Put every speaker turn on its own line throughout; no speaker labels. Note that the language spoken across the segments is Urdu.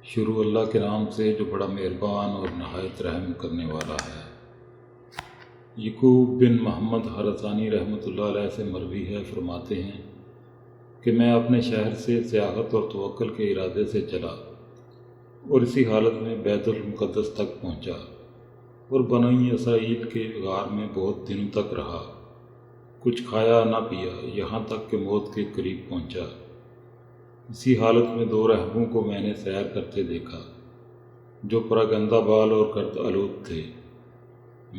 شروع اللہ کے نام سے جو بڑا مہربان اور نہایت رحم کرنے والا ہے۔ یعقوب بن محمد حرثانی رحمۃ اللہ علیہ سے مروی ہے، فرماتے ہیں کہ میں اپنے شہر سے سیاحت اور توکل کے ارادے سے چلا اور اسی حالت میں بیت المقدس تک پہنچا اور بنی اسرائیل کے غار میں بہت دنوں تک رہا، کچھ کھایا نہ پیا، یہاں تک کہ موت کے قریب پہنچا۔ اسی حالت میں دو راہبوں کو میں نے سیر کرتے دیکھا جو پراگندہ بال اور گرد آلود تھے۔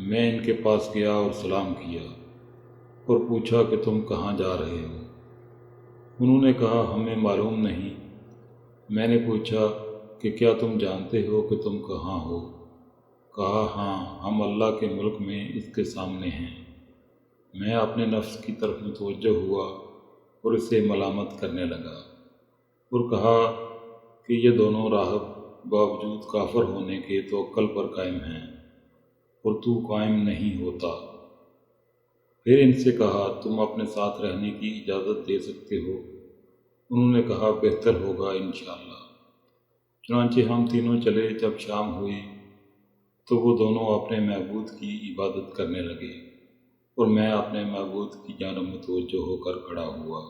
میں ان کے پاس گیا اور سلام کیا اور پوچھا کہ تم کہاں جا رہے ہو؟ انہوں نے کہا ہمیں معلوم نہیں۔ میں نے پوچھا کہ کیا تم جانتے ہو کہ تم کہاں ہو؟ کہا ہاں، ہم اللہ کے ملک میں اس کے سامنے ہیں۔ میں اپنے نفس کی طرف متوجہ ہوا اور اسے ملامت کرنے لگا اور کہا کہ یہ دونوں راہب باوجود کافر ہونے کے توکل پر قائم ہیں اور تو قائم نہیں ہوتا۔ پھر ان سے کہا تم اپنے ساتھ رہنے کی اجازت دے سکتے ہو؟ انہوں نے کہا بہتر ہوگا انشاءاللہ۔ چنانچہ ہم تینوں چلے۔ جب شام ہوئی تو وہ دونوں اپنے معبود کی عبادت کرنے لگے اور میں اپنے معبود کی جانب متوجہ ہو کر کھڑا ہوا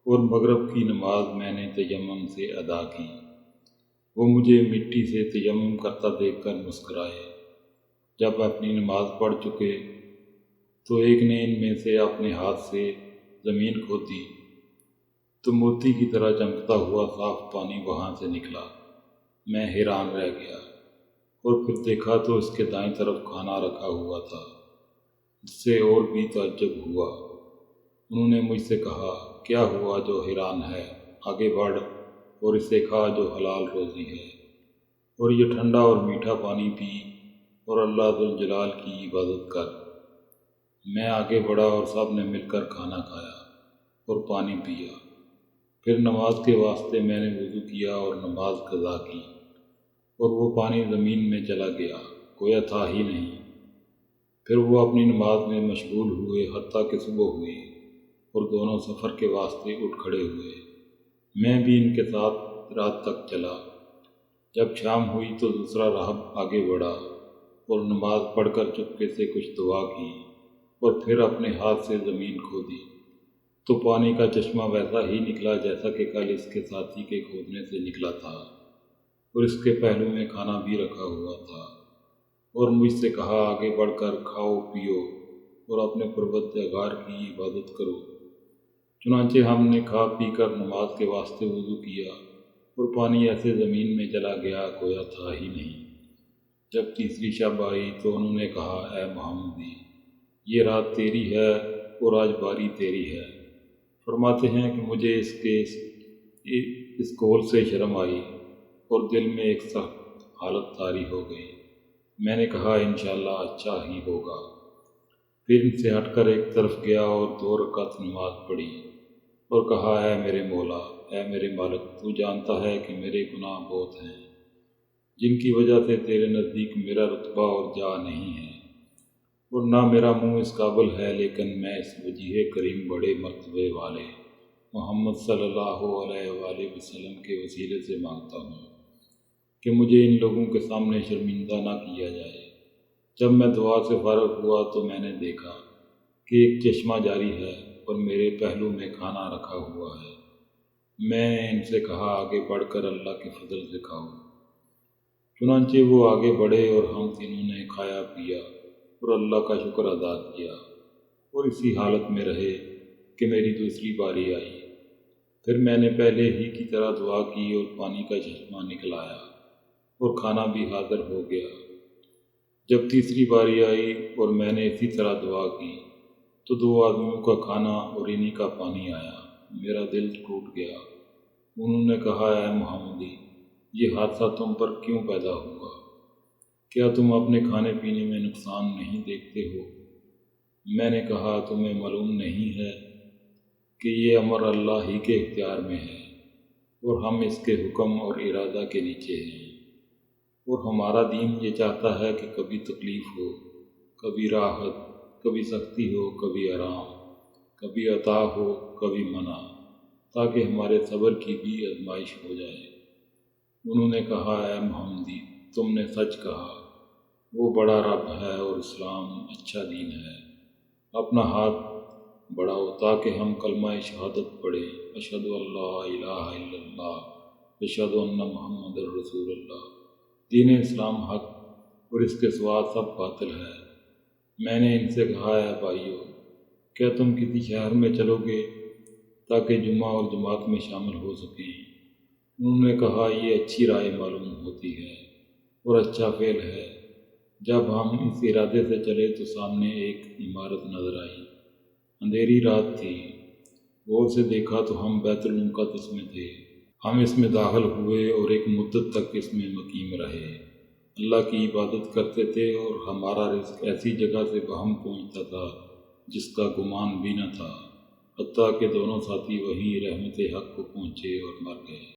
اور مغرب کی نماز میں نے تیمم سے ادا کی۔ وہ مجھے مٹی سے تیمم کرتا دیکھ کر مسکرائے۔ جب اپنی نماز پڑھ چکے تو ایک نے ان میں سے اپنے ہاتھ سے زمین کھودی تو موتی کی طرح چمکتا ہوا صاف پانی وہاں سے نکلا۔ میں حیران رہ گیا اور پھر دیکھا تو اس کے دائیں طرف کھانا رکھا ہوا تھا، جس سے اور بھی تعجب ہوا۔ انہوں نے مجھ سے کہا کیا ہوا جو حیران ہے؟ آگے بڑھ اور اسے کھا جو حلال روزی ہے، اور یہ ٹھنڈا اور میٹھا پانی پی اور اللہ ذوالجلال کی عبادت کر۔ میں آگے بڑھا اور سب نے مل کر کھانا کھایا اور پانی پیا۔ پھر نماز کے واسطے میں نے وضو کیا اور نماز قضا کی، اور وہ پانی زمین میں چلا گیا، گویا تھا ہی نہیں۔ پھر وہ اپنی نماز میں مشغول ہوئے حتیٰ کہ صبح ہوئی اور دونوں سفر کے واسطے اٹھ کھڑے ہوئے۔ میں بھی ان کے ساتھ رات تک چلا۔ جب شام ہوئی تو دوسرا راہب آگے بڑھا اور نماز پڑھ کر چپکے سے کچھ دعا کی اور پھر اپنے ہاتھ سے زمین کھودی تو پانی کا چشمہ ویسا ہی نکلا جیسا کہ کل اس کے ساتھی کے کھودنے سے نکلا تھا، اور اس کے پہلو میں کھانا بھی رکھا ہوا تھا، اور مجھ سے کہا آگے بڑھ کر کھاؤ پیو اور اپنے پروردگار کی عبادت کرو۔ چنانچہ ہم نے کھا پی کر نماز کے واسطے وضو کیا اور پانی ایسے زمین میں چلا گیا گویا تھا ہی نہیں۔ جب تیسری شب آئی تو انہوں نے کہا اے محمدی، یہ رات تیری ہے اور آج باری تیری ہے۔ فرماتے ہیں کہ مجھے اس قول سے شرم آئی اور دل میں ایک سخت حالت طاری ہو گئی۔ میں نے کہا انشاءاللہ اچھا ہی ہوگا۔ پھر ان سے ہٹ کر ایک طرف گیا اور 2 رکعت نماز پڑھی اور کہا اے میرے مولا، اے میرے مالک، تو جانتا ہے کہ میرے گناہ بہت ہیں جن کی وجہ سے تیرے نزدیک میرا رتبہ اور جا نہیں ہے، اور نہ میرا منہ اس قابل ہے، لیکن میں اس وجیہ کریم بڑے مرتبے والے محمد صلی اللہ علیہ وآلہ وسلم کے وسیلے سے مانگتا ہوں کہ مجھے ان لوگوں کے سامنے شرمندہ نہ کیا جائے۔ جب میں دعا سے فارغ ہوا تو میں نے دیکھا کہ ایک چشمہ جاری ہے اور میرے پہلو میں کھانا رکھا ہوا ہے۔ میں نے ان سے کہا آگے بڑھ کر اللہ کے فضل سے کھاؤ۔ چنانچہ وہ آگے بڑھے اور ہم تینوں نے کھایا پیا اور اللہ کا شکر ادا کیا اور اسی حالت میں رہے کہ میری دوسری باری آئی۔ پھر میں نے پہلے ہی کی طرح دعا کی اور پانی کا چشمہ نکل آیا اور کھانا بھی حاضر ہو گیا۔ جب تیسری باری آئی اور میں نے اسی طرح دعا کی تو 2 آدمیوں کا کھانا اور انہی کا پانی آیا۔ میرا دل ٹوٹ گیا۔ انہوں نے کہا اے محمدی، یہ حادثہ تم پر کیوں پیدا ہوا؟ کیا تم اپنے کھانے پینے میں نقصان نہیں دیکھتے ہو؟ میں نے کہا تمہیں معلوم نہیں ہے کہ یہ امر اللہ ہی کے اختیار میں ہے اور ہم اس کے حکم اور ارادہ کے نیچے ہیں، اور ہمارا دین یہ چاہتا ہے کہ کبھی تکلیف ہو، کبھی راحت، کبھی سختی ہو، کبھی آرام، کبھی عطا ہو، کبھی منع، تاکہ ہمارے صبر کی بھی آزمائش ہو جائے۔ انہوں نے کہا اے محمدی تم نے سچ کہا، وہ بڑا رب ہے اور اسلام اچھا دین ہے۔ اپنا ہاتھ بڑھاؤ تاکہ ہم کلمہ شہادت پڑھیں، اشہد ان لا الہ الا اللہ اشہد ان محمد رسول اللہ۔ دین اسلام حق اور اس کے سوا سب باطل ہے۔ میں نے ان سے کہا اے بھائیو، کیا تم کسی شہر میں چلو گے تاکہ جمعہ اور جماعت میں شامل ہو سکیں؟ انہوں نے کہا یہ اچھی رائے معلوم ہوتی ہے اور اچھا فعل ہے۔ جب ہم اس ارادے سے چلے تو سامنے ایک عمارت نظر آئی۔ اندھیری رات تھی، غور سے دیکھا تو ہم بیت المقدس میں تھے۔ ہم اس میں داخل ہوئے اور ایک مدت تک اس میں مقیم رہے، اللہ کی عبادت کرتے تھے اور ہمارا رزق ایسی جگہ سے بہم پہنچتا تھا جس کا گمان بھی نہ تھا، حتیٰ کہ دونوں ساتھی وہیں رحمت حق کو پہنچے اور مر گئے۔